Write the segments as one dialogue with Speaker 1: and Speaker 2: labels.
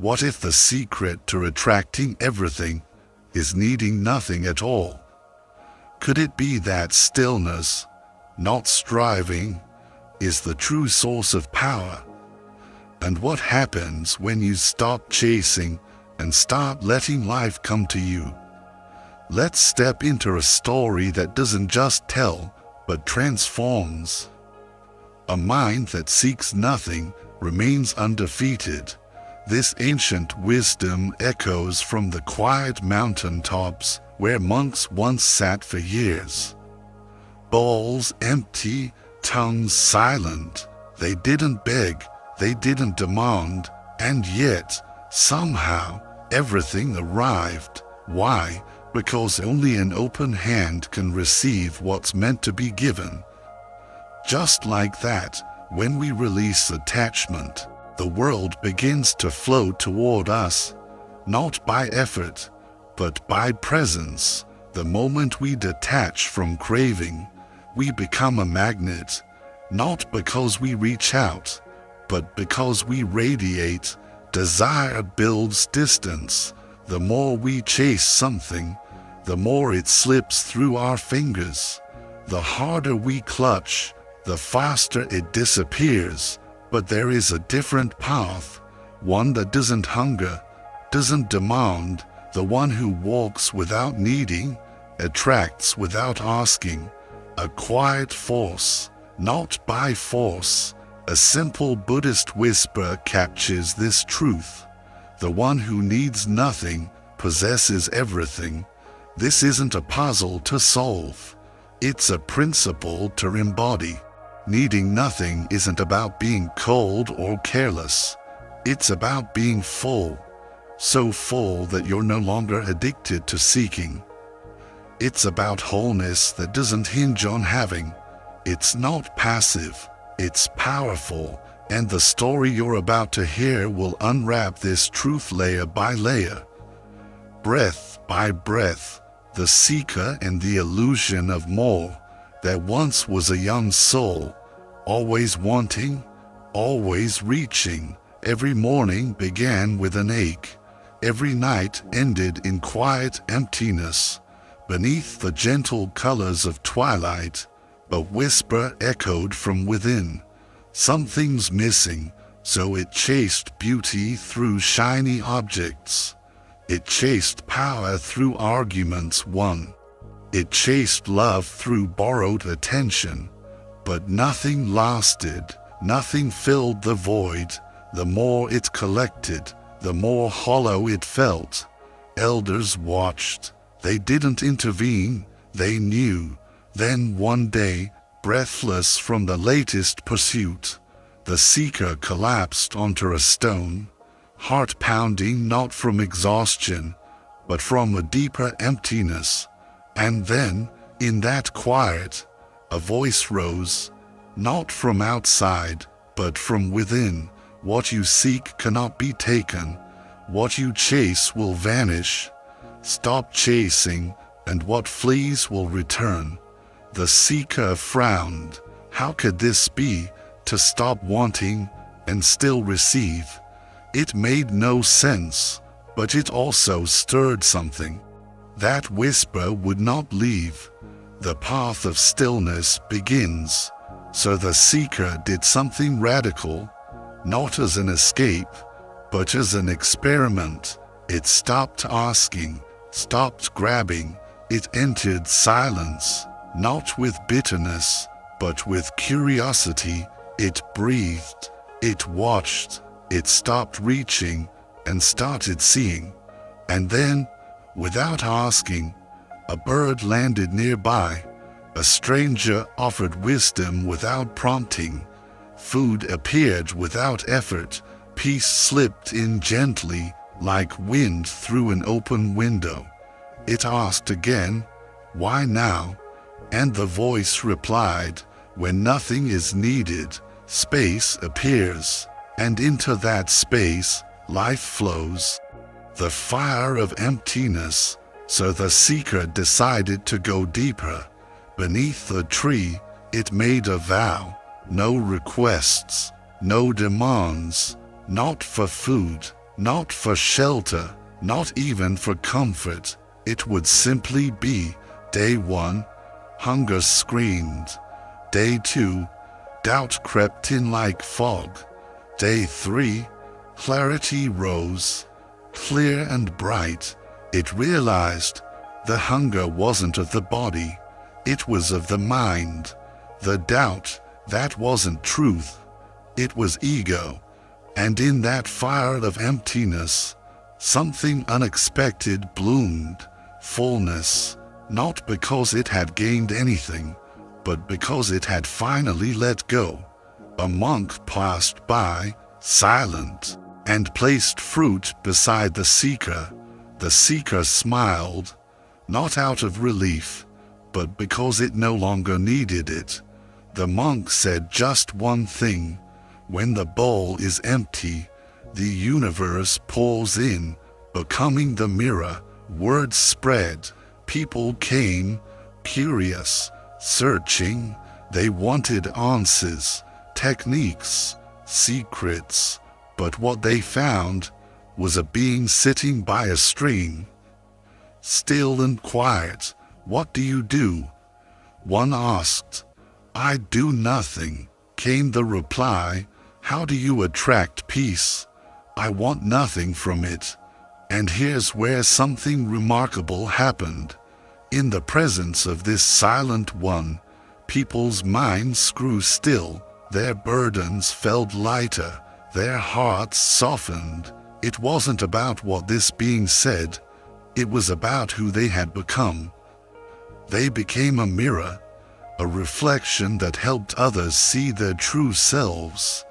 Speaker 1: What if the secret to attracting everything is needing nothing at all? Could it be that stillness, not striving, is the true source of power? And what happens when you stop chasing and start letting life come to you? Let's step into a story that doesn't just tell, but transforms. A mind that seeks nothing remains undefeated. This ancient wisdom echoes from the quiet mountaintops where monks once sat for years. Bowls empty, tongues silent. They didn't beg, they didn't demand, and yet, somehow, everything arrived. Why? Because only an open hand can receive what's meant to be given. Just like that, when we release attachment, the world begins to flow toward us, not by effort, but by presence. The moment we detach from craving, we become a magnet, not because we reach out, but because we radiate. Desire builds distance. The more we chase something, the more it slips through our fingers. The harder we clutch, the faster it disappears. But there is a different path, one that doesn't hunger, doesn't demand, the one who walks without needing, attracts without asking, a quiet force, not by force. A simple Buddhist whisper captures this truth. The one who needs nothing possesses everything. This isn't a puzzle to solve. It's a principle to embody. Needing nothing isn't about being cold or careless. It's about being full, so full that you're no longer addicted to seeking. It's about wholeness that doesn't hinge on having. It's not passive, it's powerful, and the story you're about to hear will unwrap this truth layer by layer. Breath by breath, the seeker and the illusion of more. There once was a young soul, always wanting, always reaching. Every morning began with an ache. Every night ended in quiet emptiness. Beneath the gentle colors of twilight, a whisper echoed from within. Something's missing, so it chased beauty through shiny objects. It chased power through arguments won. It chased love through borrowed attention, but nothing lasted, nothing filled the void. The more it collected, the more hollow it felt. Elders watched. They didn't intervene, they knew. Then one day, breathless from the latest pursuit, the seeker collapsed onto a stone, heart pounding not from exhaustion, but from a deeper emptiness. And then, in that quiet, a voice rose, not from outside, but from within. What you seek cannot be taken. What you chase will vanish. Stop chasing, and what flees will return. The seeker frowned. How could this be, to stop wanting and still receive? It made no sense, but it also stirred something. That whisper would not leave. The path of stillness begins. So the seeker did something radical, not as an escape, but as an experiment. It stopped asking, stopped grabbing. It entered silence, not with bitterness, but with curiosity. It breathed, it watched, it stopped reaching and started seeing. And then, without asking, a bird landed nearby. A stranger offered wisdom without prompting. Food appeared without effort. Peace slipped in gently, like wind through an open window. It asked again, "Why now?" And the voice replied, "When nothing is needed, space appears, and into that space, life flows." The fire of emptiness. So the seeker decided to go deeper. Beneath the tree, it made a vow. No requests, no demands, not for food, Not for shelter, not even for comfort. It would simply be, day 1, hunger screamed. Day 2, doubt crept in like fog. Day 3, clarity rose, clear and bright. It realized the hunger wasn't of the body, it was of the mind. The doubt, that wasn't truth, it was ego. And in that fire of emptiness, something unexpected bloomed, fullness, not because it had gained anything, but because it had finally let go. A monk passed by, silent, and placed fruit beside the seeker. The seeker smiled, not out of relief, but because it no longer needed it. The monk said just one thing: when the bowl is empty, the universe pours in, becoming the mirror. Word spread. People came, curious, searching. They wanted answers, techniques, secrets. But what they found was a being sitting by a stream, still and quiet. "What do you do?" one asked. "I do nothing," came the reply. "How do you attract peace?" "I want nothing from it." And here's where something remarkable happened. In the presence of this silent one, people's minds grew still, their burdens felt lighter, their hearts softened. It wasn't about what this being said, it was about who they had become. They became a mirror, a reflection that helped others see their true selves.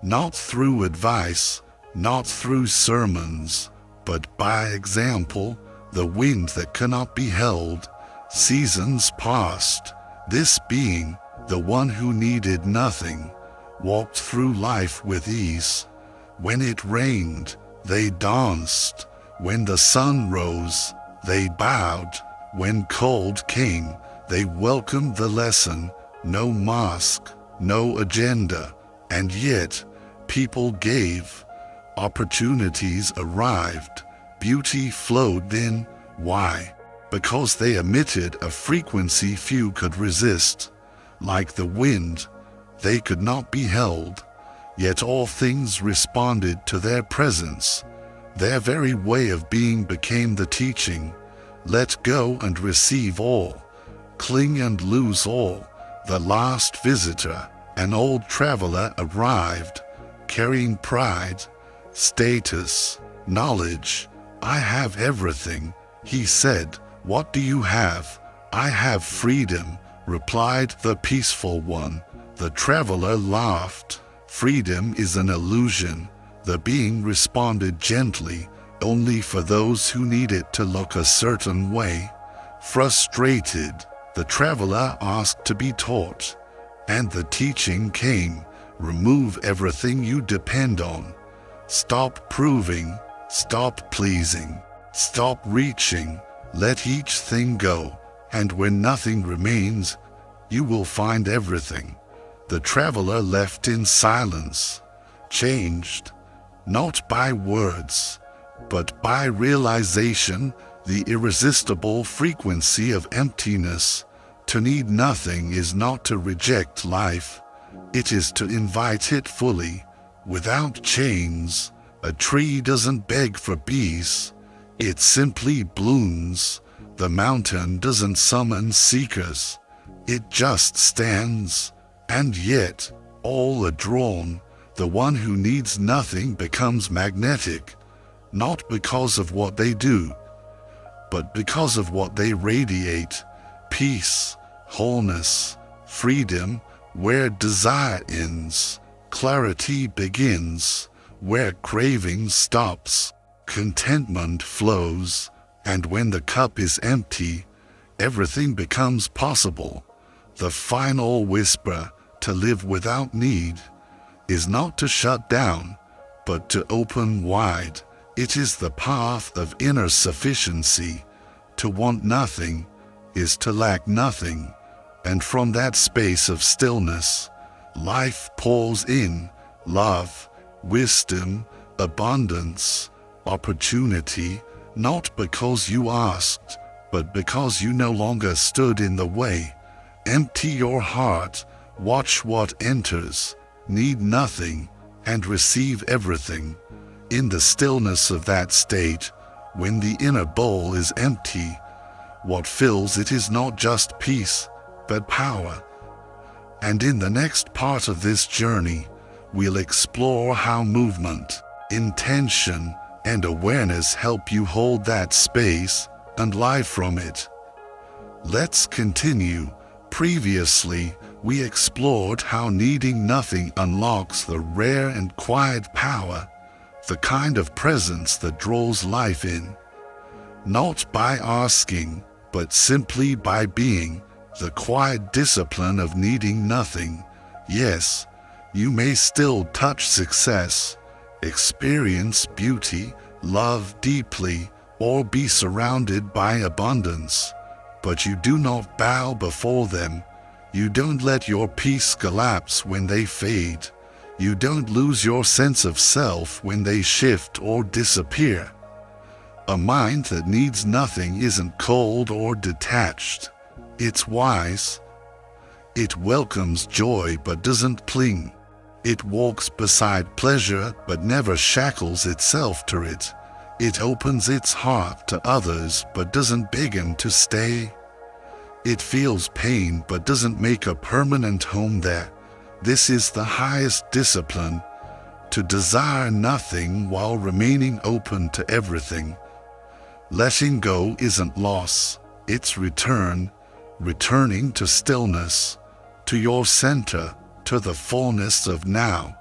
Speaker 1: Not through advice, not through sermons, but by example, the wind that cannot be held. Seasons passed. This being, the one who needed nothing, walked through life with ease. When it rained, they danced. When the sun rose, they bowed. When cold came, they welcomed the lesson. No mask, no agenda. And yet, people gave. Opportunities arrived. Beauty flowed in. Why? Because they emitted a frequency few could resist. Like the wind, they could not be held. Yet all things responded to their presence. Their very way of being became the teaching. Let go and receive all. Cling and lose all. The last visitor, an old traveler, arrived, carrying pride, status, knowledge. "I have everything," he said. "What do you have?" "I have freedom," replied the peaceful one. The traveler laughed. "Freedom is an illusion." The being responded gently, "Only for those who need it to look a certain way." Frustrated, the traveler asked to be taught. And the teaching came. Remove everything you depend on. Stop proving, stop pleasing, stop reaching, let each thing go, and when nothing remains, you will find everything. The traveler left in silence, changed, not by words, but by realization, the irresistible frequency of emptiness. To need nothing is not to reject life, it is to invite it fully. Without chains, a tree doesn't beg for peace, it simply blooms. The mountain doesn't summon seekers, it just stands. And yet, all are drawn. The one who needs nothing becomes magnetic, not because of what they do, but because of what they radiate. Peace, wholeness, freedom. Where desire ends, clarity begins. Where craving stops, contentment flows. And when the cup is empty, everything becomes possible. The final whisper, to live without need, is not to shut down, but to open wide. It is the path of inner sufficiency. To want nothing is to lack nothing. And from that space of stillness, life pours in, love, wisdom, abundance, opportunity, not because you asked, but because you no longer stood in the way. Empty your heart, watch what enters, need nothing, and receive everything. In the stillness of that state, when the inner bowl is empty, what fills it is not just peace, but power. And in the next part of this journey, we'll explore how movement, intention, and awareness help you hold that space and live from it. Let's continue. Previously, we explored how needing nothing unlocks the rare and quiet power, the kind of presence that draws life in. Not by asking, but simply by being, the quiet discipline of needing nothing. Yes, you may still touch success, experience beauty, love deeply, or be surrounded by abundance, but you do not bow before them. You don't let your peace collapse when they fade. You don't lose your sense of self when they shift or disappear. A mind that needs nothing isn't cold or detached. It's wise. It welcomes joy but doesn't cling. It walks beside pleasure but never shackles itself to it. It opens its heart to others but doesn't beg them to stay. It feels pain but doesn't make a permanent home there. This is the highest discipline, to desire nothing while remaining open to everything. Letting go isn't loss, it's return, returning to stillness, to your center, to the fullness of now,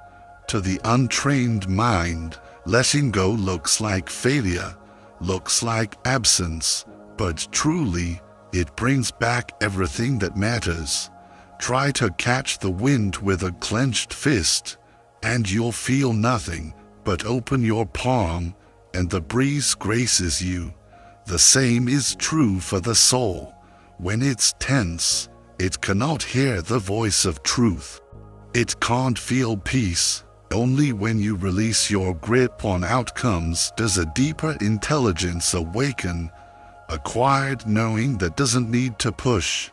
Speaker 1: to the untrained mind. Letting go looks like failure, looks like absence, but truly, it brings back everything that matters. Try to catch the wind with a clenched fist, and you'll feel nothing, but open your palm, and the breeze graces you. The same is true for the soul. When it's tense, it cannot hear the voice of truth. It can't feel peace. Only when you release your grip on outcomes does a deeper intelligence awaken, a quiet knowing that doesn't need to push,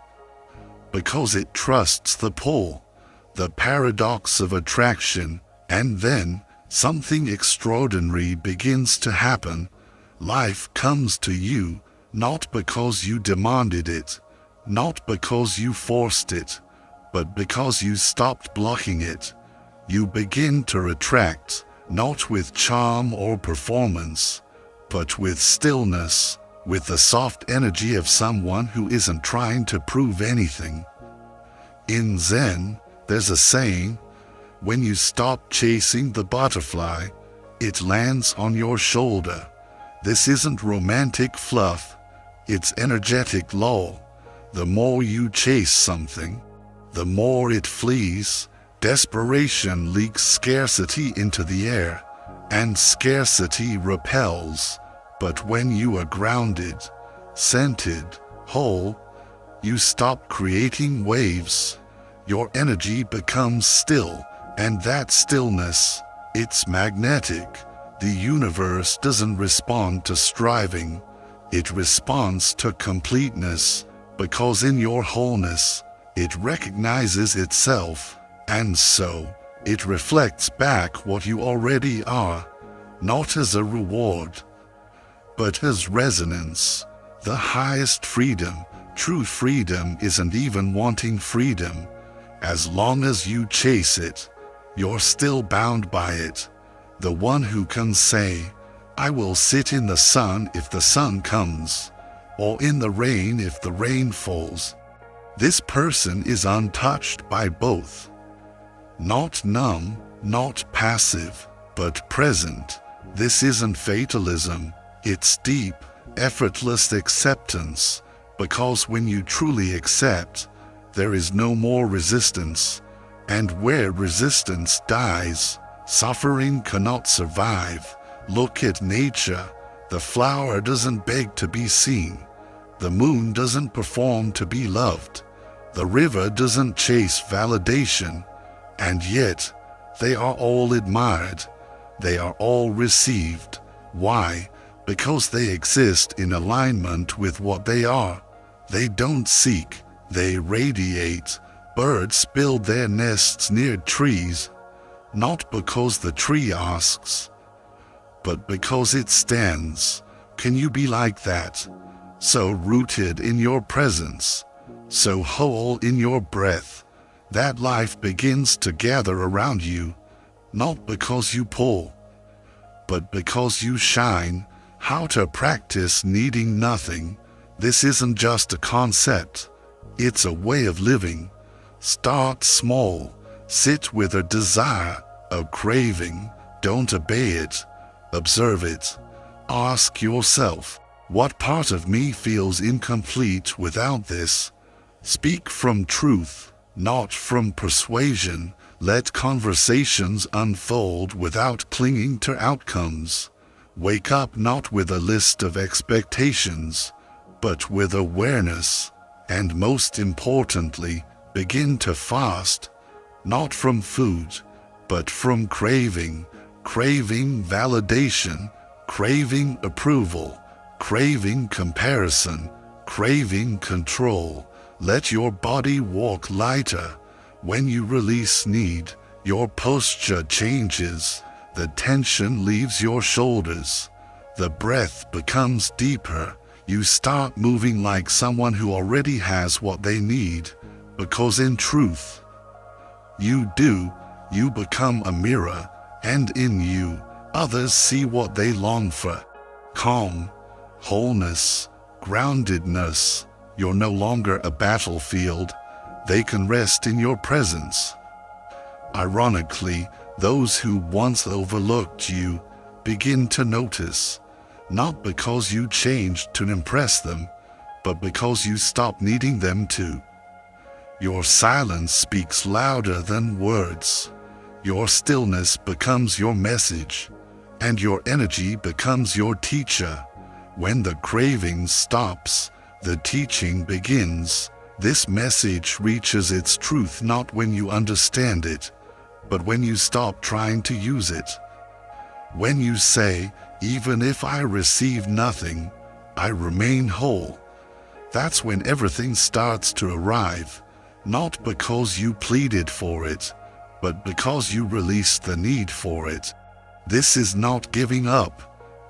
Speaker 1: because it trusts the pull, the paradox of attraction, and then something extraordinary begins to happen. Life comes to you, not because you demanded it, not because you forced it, but because you stopped blocking it. You begin to attract, not with charm or performance, but with stillness, with the soft energy of someone who isn't trying to prove anything. In Zen, there's a saying, when you stop chasing the butterfly, it lands on your shoulder. This isn't romantic fluff, it's energetic law. The more you chase something, the more it flees. Desperation leaks scarcity into the air, and scarcity repels. But when you are grounded, centered, whole, you stop creating waves. Your energy becomes still, and that stillness, it's magnetic. The universe doesn't respond to striving, it responds to completeness, because in your wholeness, it recognizes itself, and so, it reflects back what you already are, not as a reward, but as resonance. The highest freedom, true freedom, isn't even wanting freedom. As long as you chase it, you're still bound by it. The one who can say, I will sit in the sun if the sun comes, or in the rain if the rain falls. This person is untouched by both. Not numb, not passive, but present. This isn't fatalism, it's deep, effortless acceptance, because when you truly accept, there is no more resistance, and where resistance dies, suffering cannot survive. Look at nature. The flower doesn't beg to be seen. The moon doesn't perform to be loved. The river doesn't chase validation. And yet, they are all admired. They are all received. Why? Because they exist in alignment with what they are. They don't seek, they radiate. Birds build their nests near trees, not because the tree asks, but because it stands. Can you be like that? So rooted in your presence, so whole in your breath, that life begins to gather around you, not because you pull, but because you shine. How to practice needing nothing. This isn't just a concept, it's a way of living. Start small, sit with a desire, a craving, don't obey it, observe it. Ask yourself, what part of me feels incomplete without this? Speak from truth, not from persuasion. Let conversations unfold without clinging to outcomes. Wake up not with a list of expectations, but with awareness. And most importantly, begin to fast, not from food, but from craving. Craving validation, craving approval, craving comparison, craving control. Let your body walk lighter. When you release need, your posture changes. The tension leaves your shoulders. The breath becomes deeper. You start moving like someone who already has what they need, because in truth, you do. You become a mirror, and in you, others see what they long for. Calm, wholeness, groundedness. You're no longer a battlefield. They can rest in your presence. Ironically, those who once overlooked you begin to notice, not because you changed to impress them, but because you stopped needing them to. Your silence speaks louder than words. Your stillness becomes your message, and your energy becomes your teacher. When the craving stops, the teaching begins. This message reaches its truth not when you understand it, but when you stop trying to use it. When you say, even if I receive nothing, I remain whole. That's when everything starts to arrive, not because you pleaded for it, but because you released the need for it. This is not giving up.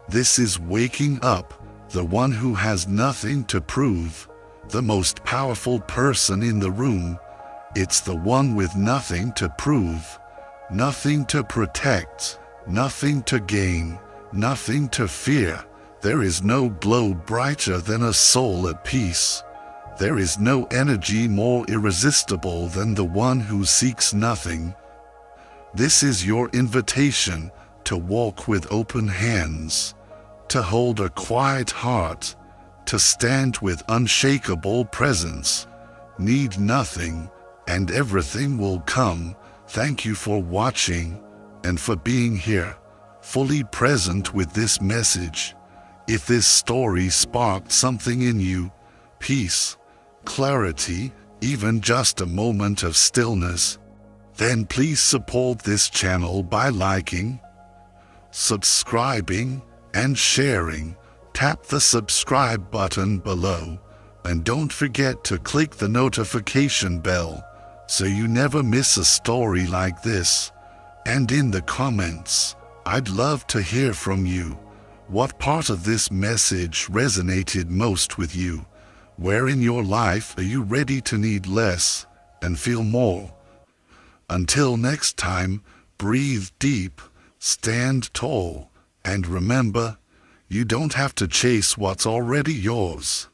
Speaker 1: This is waking up. The one who has nothing to prove, the most powerful person in the room. It's the one with nothing to prove, nothing to protect, nothing to gain, nothing to fear. There is no glow brighter than a soul at peace. There is no energy more irresistible than the one who seeks nothing. This is your invitation to walk with open hands, to hold a quiet heart, to stand with unshakable presence. Need nothing, and everything will come. Thank you for watching, and for being here, fully present with this message. If this story sparked something in you, peace, clarity, even just a moment of stillness, then please support this channel by liking, subscribing, and sharing. Tap the subscribe button below, and don't forget to click the notification bell so you never miss a story like this. And in the comments, I'd love to hear from you. What part of this message resonated most with you? Where in your life are you ready to need less and feel more? Until next time, breathe deep, stand tall, and remember, you don't have to chase what's already yours.